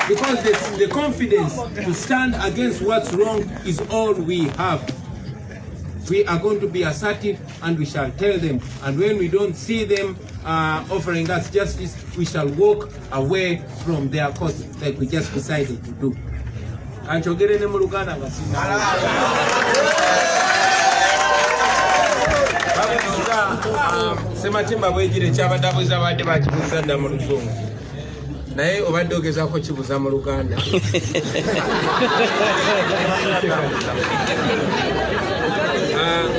Because the confidence to stand against what's wrong is all we have. We are going to be assertive and we shall tell them. And when we don't see them offering us justice, we shall walk away from their cause like we just decided to do. Anchogere ne mulugana ngasina. Sema timba bwejire kyabadabuza badde bakibuza nda mu Luzungu. Naye obadde ogezaako kibuza mu Luganda.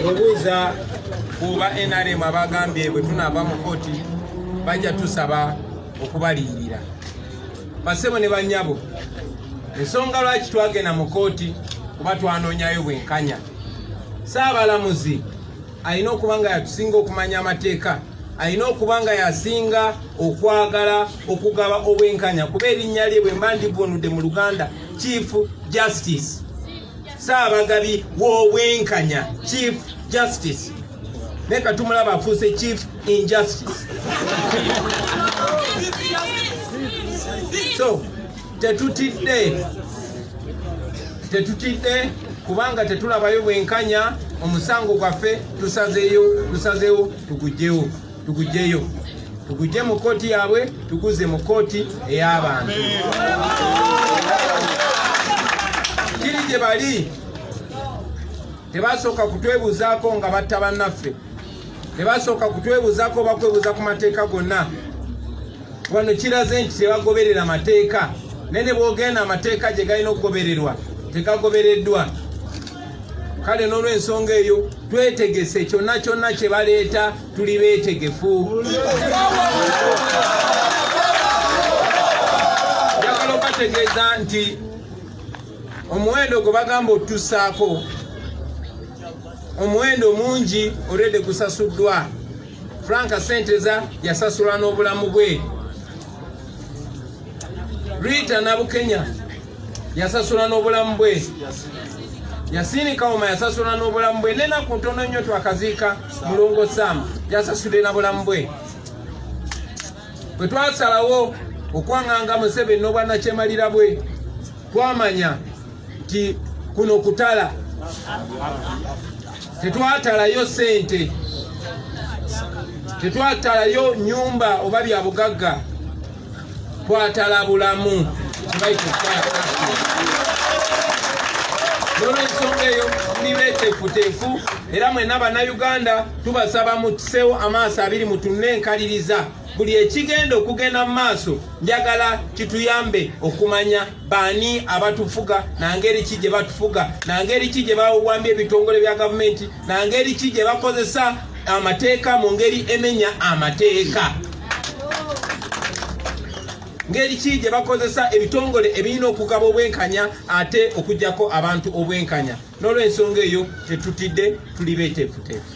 Ngobuuza kuba NRM abagambye bwe tunaava mu kooti bajja tusaba okubaliyirira. Basebo ne bannyabo, ensonga lwaki twagenda mu kooti kuba twanoonyayo bwenkanya. Saabalamuzi alina okuba nga yatusinga okumanya amateeka, alina okuba nga yasinga okwagala okugaba obwenkanya kuba erinnya lye bwe mba ndivunudde mu Luganda Chief Justice. Saabagabi w'obwenkanya, Chief Justice. Ne katumulaba afuuse Chief Injustice. So, tetutidde kubanga tetulabayo bwenkanya. Omusango gwaffe tusazeeyo tugujje mu kooti yaabwe tuguze mu kooti ey'abantu. Kiri gye bali tebasooka kutwebuzaako nga batta bannaffe, tebasooka kutwebuzaako bakwebuza ku mateeka gonna. Wano kiraze nti tebagoberera mateeka, nene bwogenda amateeka gye galina okugobererwa tegagobereddwa. Kale n'olw'ensonga eyo twetegese kyonna kyonna kye baleeta tuli beetegefu. Njagala okubategeeza nti omuwendo gwe bagamba otussaako omuwendo mungi olwedde gusasuddwa. Franka Senteza yasasula n'obulamu bwe. Rita Nabukenya yasasula n'obulamu bwe. Yasini Kauma yasasula n'obulamu bwe. N'ennaku ntono nnyo twakaziika Mulongo Sam yasasudde n'obulamu bwe. Bwe twasalawo okwanganga Museveni n'obwannakyemalira bwe, twamanya nti kuno kutala. Tetwatalayo ssente, tetwatalayo nyumba oba bya bugagga, twatala bulamu. N'olw'ensonga eyo tuli beeteefuteefu era mwenna bannayuganda tubasaba mutuseewo amaaso abiri mutunenkaliriza. Buli ekigenda okugenda mu maaso njagala kituyambe okumanya baani abatufuga, nangeri ki gye batufuga, nangeri ki gye bawambye ebitongole bya gavumenti, nangeri ki gye bakozesa amateeka mu ngeri emenya amateeka, ngeri ki gye bakozesa ebitongole ebirina okugaba obwenkanya ate okujjako abantu obwenkanya. N'olw'ensonga eyo tetutidde, tuli beeteefuteefu.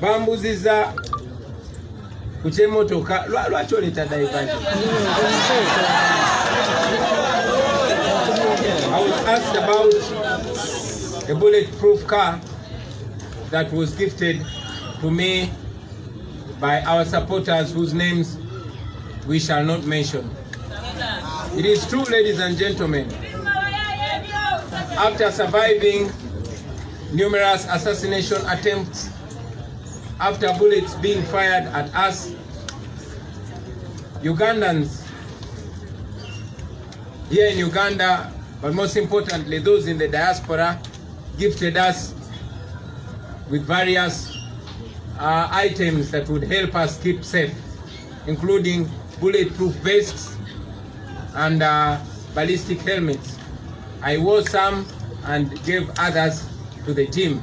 Bambuziza ku ky'emmotoka lwaki oleeta diversion? I was asked about a bulletproof car that was gifted to me by our supporters whose names we shall not mention. It is true, ladies and gentlemen, after surviving numerous assassination attempts, after bullets being fired at us, Ugandans here in Uganda, but most importantly those in the diaspora, gifted us with various items that would help us keep safe, including bulletproof vests and ballistic helmets. I wore some and gave others to the team.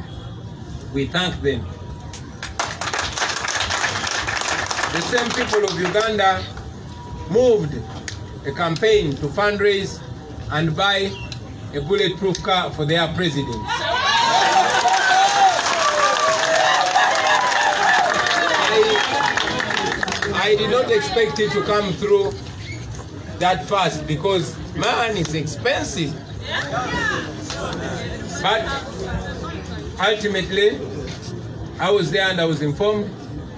We thank them. The same people of Uganda moved a campaign to fundraise and buy a bulletproof car for their president. I did not expect it to come through that fast because, man, it's expensive. But ultimately, I was there and I was informed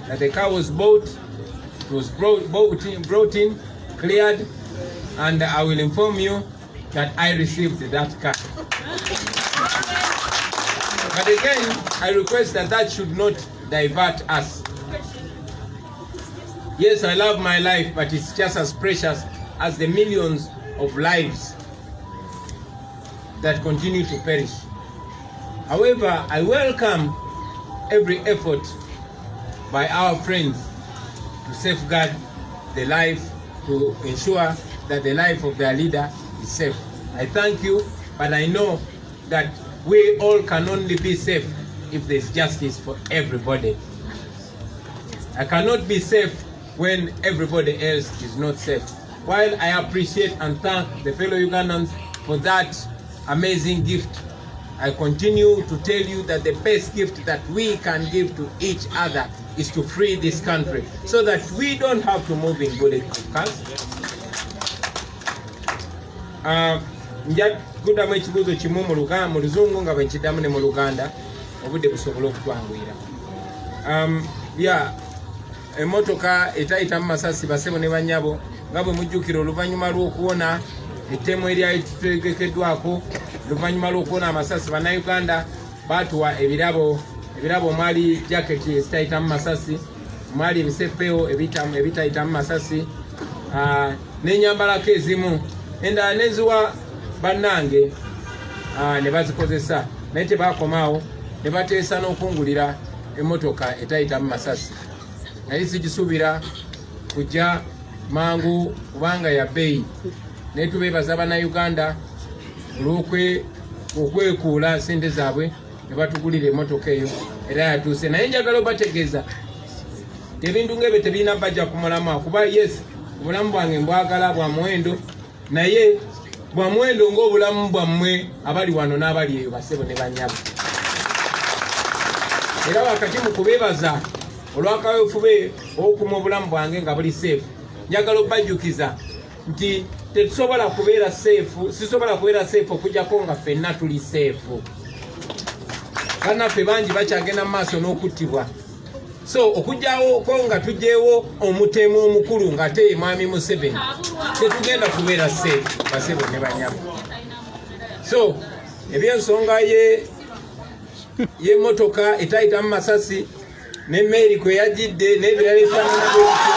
that the car was bought, it was brought in, cleared, and I will inform you that I received that car. But again, I request that should not divert us. Yes, I love my life, but it's just as precious as the millions of lives that continue to perish. However, I welcome every effort by our friends to safeguard the life, to ensure that the life of their leader is safe. I thank you, but I know that we all can only be safe if there's justice for everybody. I cannot be safe when everybody else is not safe. While I appreciate and thank the fellow Ugandans for that amazing gift, I continue to tell you that the best gift that we can give to each other is to free this country so that we don't have to move in bulletproof cars. Nja kudamu ekibuuzo kimu mu Luzungu nga bwenkiddamu ne mu Luganda obudde busobole okutwanguyira. Emmotoka etayitamu masasi basebo ne bannyabo nga bwe mujjukira oluvannyuma lw'okuwona ettemu eryali tutegekeddwako, oluvannyuma lw'okuwona amasasi bannayuganda baatuwa ebirabo mwali jaketi ezitayitamu masasi, mwali ebiseppeewo ebitayitamu masasi, n'enyambalako ezimu endala neziwa bannange ne bazikozesa, naye tebakomaawo ne bateesa n'okungulira emmotoka etayitamu masasi. Naye sigisuubira kujja mangu kubanga ya bbeeyi, naye tubeebaza bannayuganda olw'okwekuula ssente zaabwe ne batugulira emmotoka eyo era yatuuse. Naye njagala obategeeza ebintu ng'ebyo tebirina bajja ku mulamwa, kuba yes obulamu bwange mbwagala bwa muwendo, naye bwa muwendo ng'obulamu bwammwe abali wano n'abali eyo basebo ne bannyabo. Era wakati mu kubeebaza olw'akaweefube okukuma obulamu bwange nga buli seefu, njagala okubajjukiza nti sisobola kubeera seefu okujjako nga ffenna tuli seefu. Bannaffe bangi bakyagenda mu maaso n'okuttibwa. So okujjawo ko nga tujjeewo omutemu omukulu ng'ate ye Mwami Museveni, tetugenda kubeera seefu basebo ne bannyabo. So ebyensonga y'emmotoka etayitamu masasi n'emmeeri kwe yagidde n'ebirala ebifaanana bwekityo,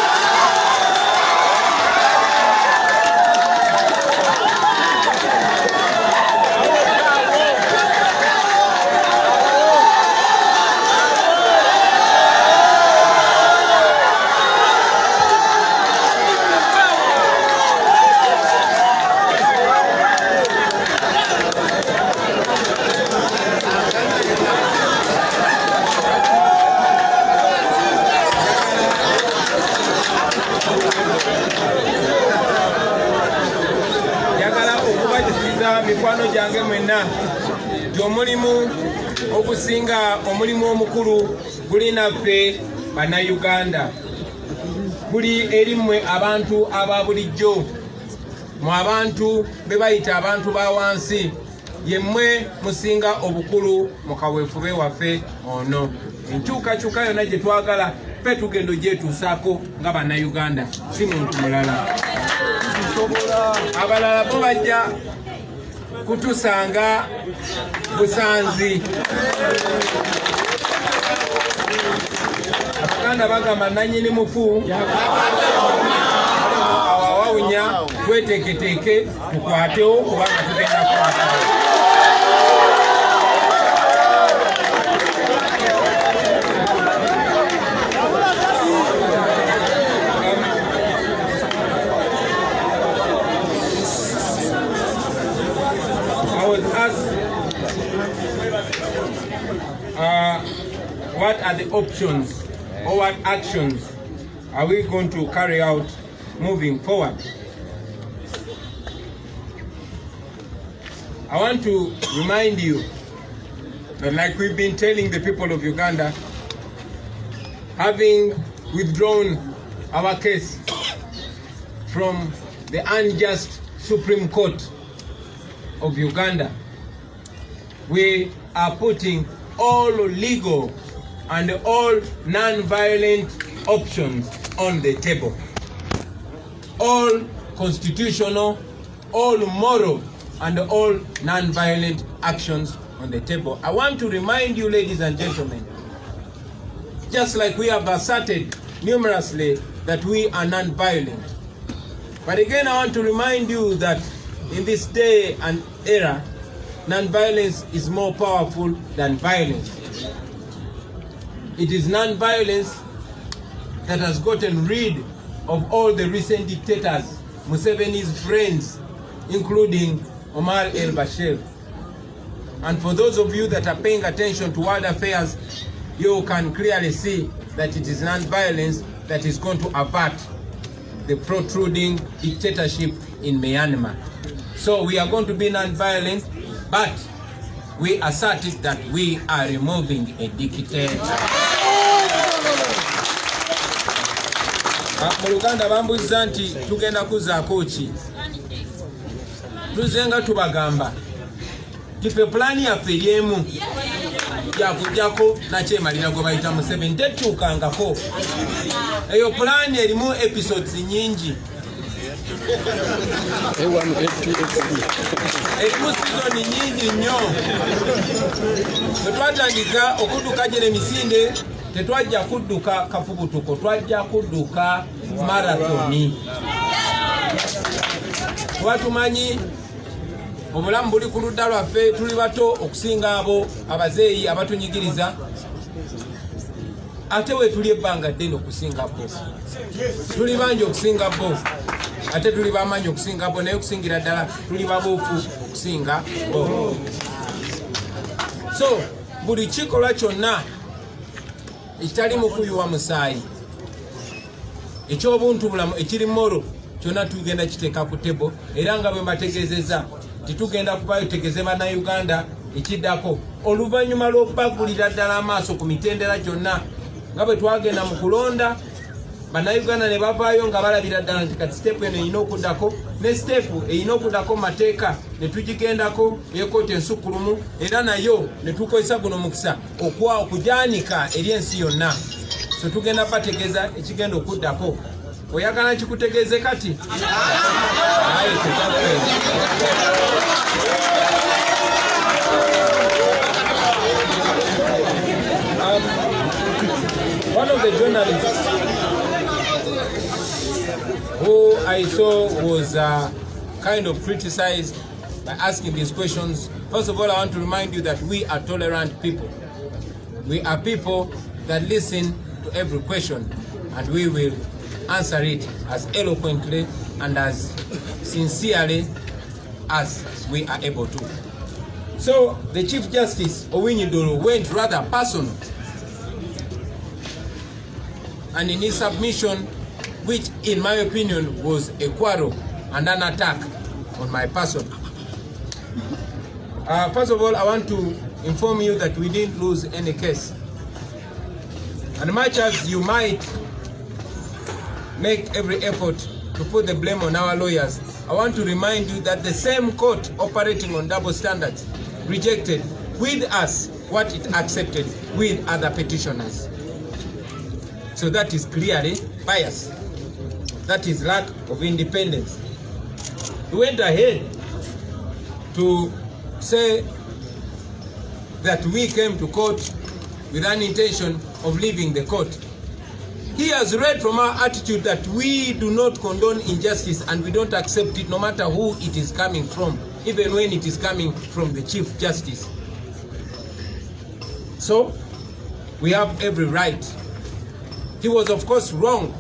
mikwano gyange mwenna nti omulimu ogusinga omulimu omukulu guli naffe bannayuganda, guli eri mmwe abantu aba bulijjo, mu abantu be bayita abantu ba wansi, yemmwe musinga obukulu mu kaweefube waffe ono. Enkyukakyuka yonna gye twagala ffe tugenda ogyetuusaako nga bannayuganda, si muntu mulala. Abalala bo bajja kutusanga busanzi. Abaganda bagamba nannyini mufu awawawunya, tweteeketeeke tukwatewo kubanga tugenda kwata. What are the options or what actions are we going to carry out moving forward? I want to remind you that, like we've been telling the people of Uganda, having withdrawn our case from the unjust Supreme Court of Uganda, we are putting all legal and all non-violent options on the table. All constitutional, all moral, and all non-violent actions on the table. I want to remind you, ladies and gentlemen, just like we have asserted numerously that we are non-violent. But again, I want to remind you that in this day and era, non-violence is more powerful than violence. It is non-violence that has gotten rid of all the recent dictators, Museveni's friends, including Omar el-Bashir. And for those of you that are paying attention to world affairs, you can clearly see that it is non-violence that is going to avert the protruding dictatorship in Myanmar. So we are going to be non-violent, but we asserted that we are removing a dictator. Mu Luganda bambuza nti tugenda kuzaako ki. Tuzenga tubagamba tife plani yaffe yemu yakujjako nakyemalira gwe bayita Museveni tetuukangako. Eyo plani erimu episodes nyingi. Erimu sizoni nyingi nnyo. Bwe twatandika okudduka gye n'emisinde tetwajja kudduka kafubutuko, twajja kudduka maratoni. Kuba tumanyi obulamu buli ku ludda lwaffe, tuli bato okusinga abo abazeeyi abatunyigiriza, ate we tuli ebbanga ddene okusinga bo. Tuli bangi okusinga bo, ate tuli bamanyi okusinga bo, naye okusingira ddala tuli babuufu okusinga bo. So buli kikolwa kyonna ekitali mu kuyiwa musaayi, eky'obuntubulamu ekiri moro, kyonna tugenda kiteeka ku tebo. Era nga bwe mbategeezezza titugenda kubayo tegeze bannayuganda ekiddako oluvannyuma lw'okubagulira ddala amaaso ku mitendera gyonna. Nga bwe twagenda mu kulonda, bannayuganda ne bavaayo nga balabira ddala nti kati siteepu eno erina okuddako, ne siteepu erina okuddako mu mateeka ne tugigendako ey'ekkooti ensukkulumu, era nayo ne tukozesa guno mukisa okujaanika eri ensi yonna. So tugenda bategeeza ekigenda okuddako. Oyagala kikutegeeze kati? Aye, one of the journalists who I saw was kind of criticized by asking these questions. First of all, I want to remind you that we are tolerant people. We are people that listen to every question, and we will answer it as eloquently and as sincerely as we are able to. So the Chief Justice Owiny Dolo went rather personal, and in his submission, which in my opinion was a quarrel and an attack on my person. First of all, I want to inform you that we didn't lose any case. And much as you might make every effort to put the blame on our lawyers, I want to remind you that the same court operating on double standards rejected with us what it accepted with other petitioners. So that is clearly bias. That is lack of independence. We went ahead to say that we came to court with an intention of leaving the court. He has read from our attitude that we do not condone injustice and we don't accept it no matter who it is coming from, even when it is coming from the Chief Justice. So we have every right. He was of course wrong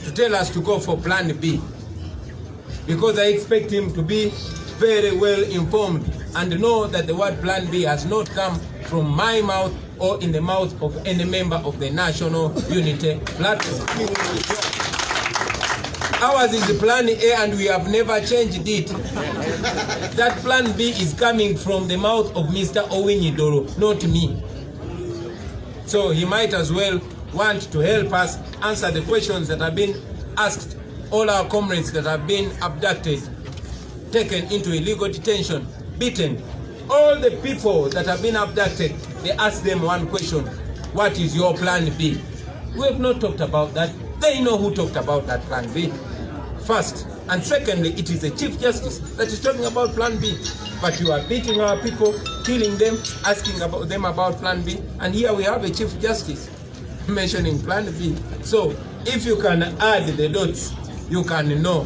to tell us to go for plan B, because I expect him to be very well informed and know that the word plan B has not come from my mouth or in the mouth of any member of the National Unity Platform. Ours is the plan A and we have never changed it. That plan B is coming from the mouth of Mr. Owiny Dolo, not me. So he might as well want to help us answer the questions that have been asked all our comrades that have been abducted, taken into illegal detention, beaten. All the people that have been abducted, they ask them one question: what is your plan B? We have not talked about that. They know who talked about that plan B first. And secondly, it is the Chief Justice that is talking about plan B. But you are beating our people, killing them, asking about them about plan B. And here we have a Chief Justice mentioning plan B. So if you can add the dots, you can know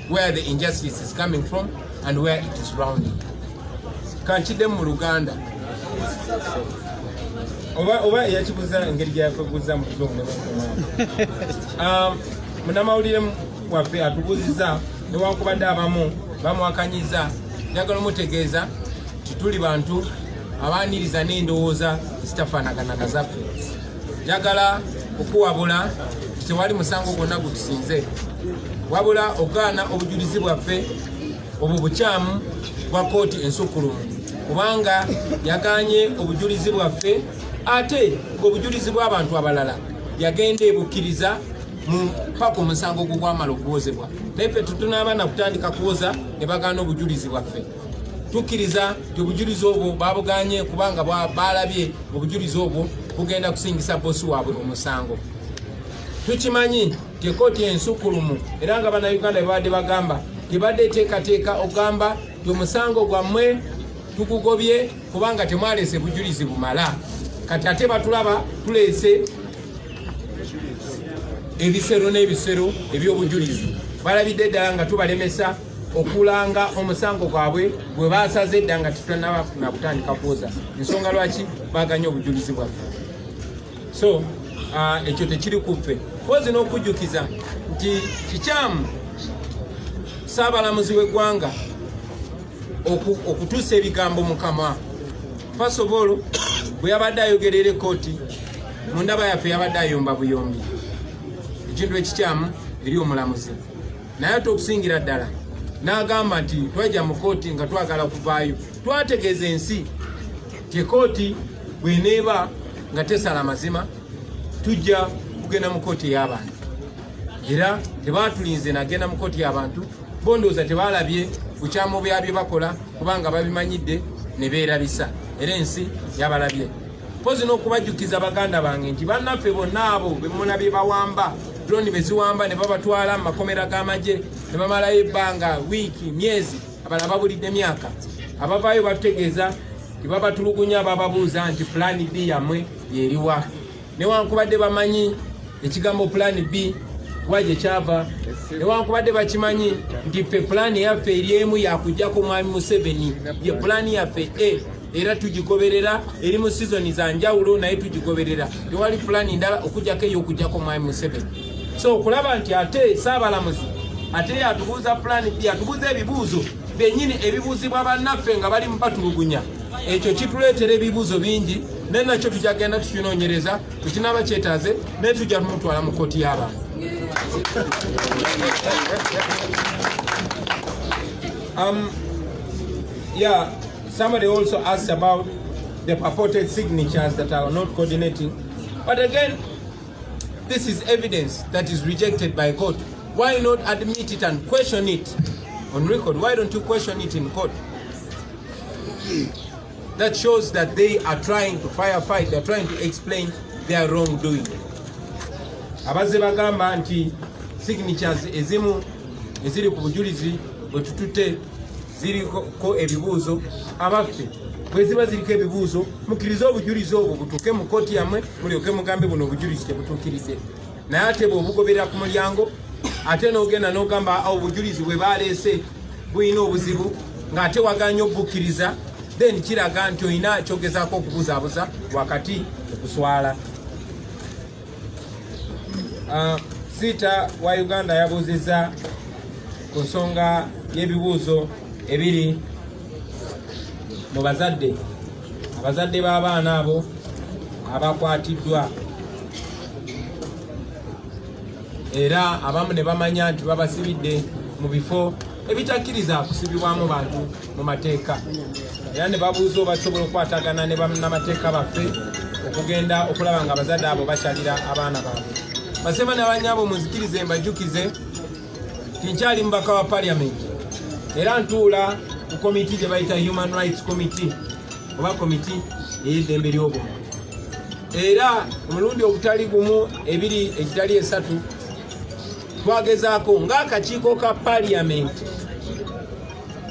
where the injustice is coming from and where it is rounding. Kanchide mu Luganda. Oba yachibuza ngeri gyakubuza mu kizungu ne bakoma. Munamawulire waffe atubuziza newankubadde abamu bamwakanyiza njagala mutegeeza tituli bantu abaaniriza n'endowooza zitafaanagana zaffe. Njagala okuwabula tewali musango gwonna gutusinze, wabula ogaana obujulizi bwaffe obwo bukyamu bwa kooti ensukulumu, kubanga yagaanye obujulizi bwaffe ate ng'obujulizi bw'abantu abalala yagenda ebukkiriza paka omusango gwamala okuwozebwa. Naffe tutunaabana kutandika kuwoza ne bagaana obujulizi bwaffe. Tukkiriza nti obujulizi obwo babuganye kubanga balabye obujulizi obwo bugenda kusingisa bosi waabwe omusango. Tukimanyi nti ekooti ensukulumu era nga bannayuganda bebadde bagamba tebadde teekateeka okugamba nti omusango gwammwe tugugobye kubanga temwaleese bujulizi bumala. Kati ate batulaba tuleese ebisero n'ebisero eby'obujulizi. Balabidde ddala nga tubalemesa okulanga omusango gwabwe bwe baasaze edda nga tutanabafuna kutandika kwoza. Ensonga lwaki baganye obujulizi bwaffe. So ekyo tekiri kuffe. Pozi n'okujjukiza nti kikyamu Saabalamuzi w'eggwanga okutuusa ebigambo mu kamwa. First of all, bwe yabadde ayogerera ekooti mu ndaba yaffe yabadde ayomba buyombi. Ekintu ekikyamu eri omulamuzi. Naye ate okusingira ddala n'agamba nti twajja mu kooti nga twagala kuvaayo. Twategeeza ensi nti ekooti bw'eneeba nga tesala mazima tujja kugenda mu kooti y'abantu. Era tebaatulinze nagenda mu kooti y'abantu, bondooza tebalabye bukyamu byabye bakola kubanga babimanyidde ne beerabisa. Era ensi yabalabye. Pozi n'okubajjukiza baganda bange nti bannaffe bonna abo be mulabye bawamba drone beziwamba ne babatwala mu makomera g'amagye ne bamalayo ebbanga wiiki myezi abalala babulidde myaka. Abavaayo batutegeeza nti babatulugunya bababuuza nti plan B yammwe yeriwa. Newankubadde bamanyi ekigambo plan B waje kyava, newankubadde bakimanyi nti ffe plan yaffe eri emu yakujjako mwami Museveni, ye plan yaffe era tugigoberera eri mu season za njawulo naye tugigoberera. Tewali plan ndala okujjako eyo okujjako mwami Museveni. So okulaba nti ate Saabalamuzi ate yatubuuza plan B, yatubuuza ebibuuzo bennyini ebibuuzibwa bannaffe nga bali mbatulugunya. Ekyo kituleetera ebibuuzo bingi naye nakyo tujagenda tukinoonyereza tukinaaba kyetaaze naye tujja tumutwala mu kooti y'abantu. Yeah, somebody also asked about the purported signatures that are not coordinating. But again, this is evidence that is rejected by court. Why not admit it and question it on record? Why don't you question it in court? That shows that they are trying to firefight, they are trying to explain their wrongdoing. Abazze bagamba nti signatures ezimu eziri ku bujulizi bwe tutute ziriko ebibuuzo. Abaffe bwe ziba ziriko ebibuuzo mukkirize obujulizi obwo butuuke mu kooti yammwe mulyoke mugambe buno obujulizi tebutuukiridde. Naye ate bw'obugoberera ku mulyango ate n'ogenda n'ogamba obujulizi bwe baleese buyina obuzibu ng'ate waganye obukkiriza, then kiraga nti olina kyogezaako okubuzaabuza wakati okuswala. Sita wa Uganda yabuuzizza ku nsonga y'ebibuuzo ebiri mu bazadde, abazadde b'abaana abo abakwatiddwa era abamu ne bamanya nti babasibidde mu bifo ebitakkiriza kusibibwamu bantu mu mateeka. Era ne babuuza oba tusobola okukwatagana ne bannamateeka baffe okugenda okulaba nga abazadde abo bakyalira abaana baabwe. Basema n'abanyabo munzikirize mbajjukize tinkyali mubaka wa parliament era ntuula ku komiti gye bayita Human Rights Committee oba komiti ey'eddembe ly'obuntu. era omulundi obutali gumu ebiri ekitali esatu twagezaako ng'akakiiko ka paliamenti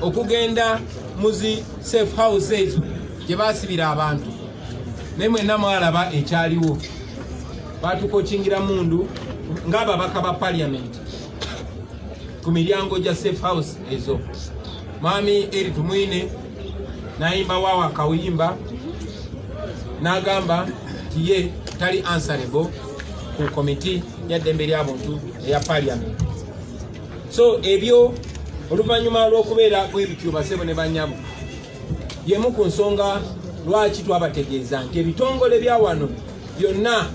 okugenda muzi safe houses gye basibira abantu naye mwenna mwalaba ekyaliwo batukokingira mundu ng'ababaka ba paliamenti ku miryango gya safe house ezo. Mwami eri tumwine nayimba wawa kawuyimba n'agamba nti ye tali answerable ku komiti ya ddembe ly'abuntu eya paliamenti. So ebyo oluvannyuma lw'okubeera bwebityo basebo ne banyabo yemu ku nsonga lwaki twabategeeza nti ebitongole bya wano byonna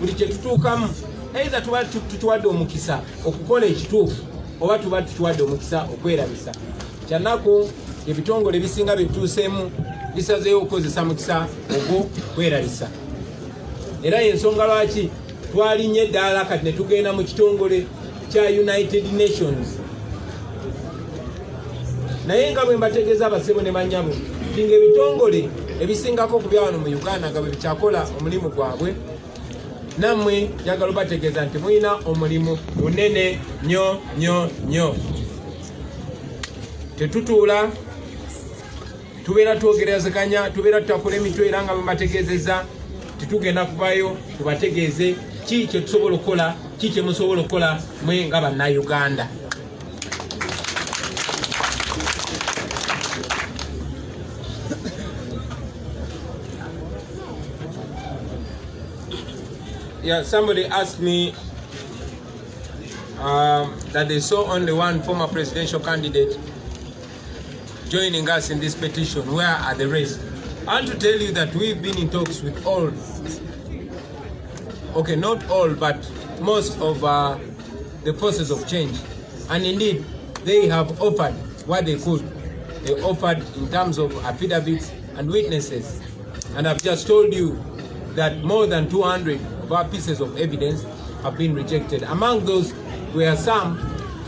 buli kye tutuukamu either tuba tutuwadde omukisa okukola ekituufu oba tuba tutuwadde omukisa okwerabisa. Kyanaku ebitongole bisinga bituuseemu bisazeewo okukozesa mukisa ogwo kwerabisa. Era y'ensonga lwaki twalinnye eddaala kati ne tugenda mu kitongole kya United Nations. Naye nga bwe mbategeeza abasebo ne banyabo nti ng'ebitongole ebisingako ku bya wano mu Uganda nga bwe bikyakola omulimu gwabwe, nammwe njagala obategeeza nti mulina omulimu munene nnyo nnyo nnyo. Tetutuula tubeera twogerezeganya, tubeera tutakola emitwe, era nga bwe mbategeezezza titugenda kuvayo tubategeeze ki kye tusobola okukola, ki kye musobola okukola mwe nga bannayuganda. Yeah, somebody asked me that they saw only one former presidential candidate joining us in this petition. Where are the rest? I want to tell you that we've been in talks with all, okay, not all, but most of the forces of change. And indeed, they have offered what they could. They offered in terms of affidavits and witnesses. And I've just told you that more than 200 of our pieces of evidence have been rejected. Among those were some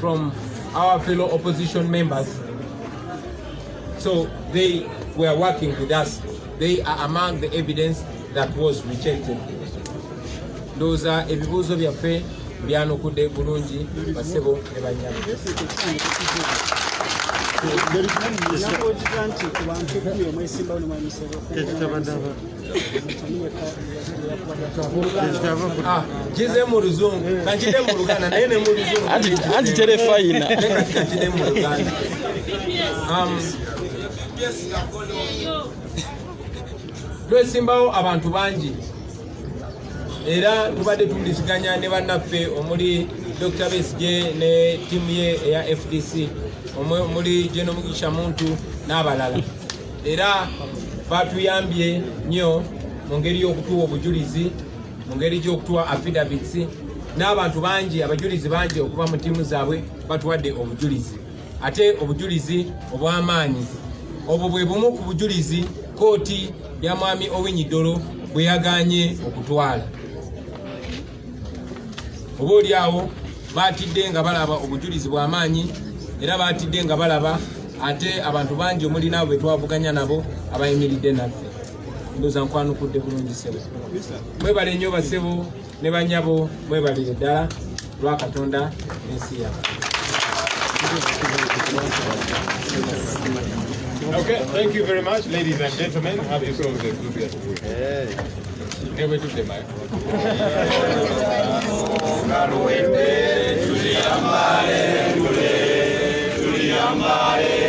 from our fellow opposition members. So they were working with us. They are among the evidence that was rejected. Those are ebibuuzo byaffe byanukudde bulungi basebo ne banyabo. Kize mu Luzungu, kankide mu Luganda naye ne mu Luzungu. Anti terefayina. Kankide mu Luganda. Lwesimbawo abantu bangi era tubadde tuwuliziganya ne bannaffe omuli Dr. Besigye ne ttiimu ye eya FDC, omuli General Mugisha Muntu n'abalala, era batuyambye nnyo mu ngeri y'okutuwa obujulizi, mu ngeri y'okutuwa affidavits, n'abantu bangi, abajulizi bangi okuva mu ttiimu zaabwe batuwadde obujulizi, ate obujulizi obw'amaanyi. Obwo bwe bumu ku bujulizi kooti ya mwami Owiny Dollo bwe yaganye okutwala. Oba oli awo baatidde nga balaba obujulizi bw'amaanyi, era baatidde nga balaba ate abantu bangi omuli nabo bwe twavuganya nabo abayimiridde naffe. Ndowooza nkwanukudde bulungi ssebo. Mwebale nnyo basebo ne banyabo, mwebalire ddala lwa Katonda n'ensi yaffe. Okay, thank you very much, ladies and gentlemen. Have yourselves a good day. Never took the mic. Tuliyambale.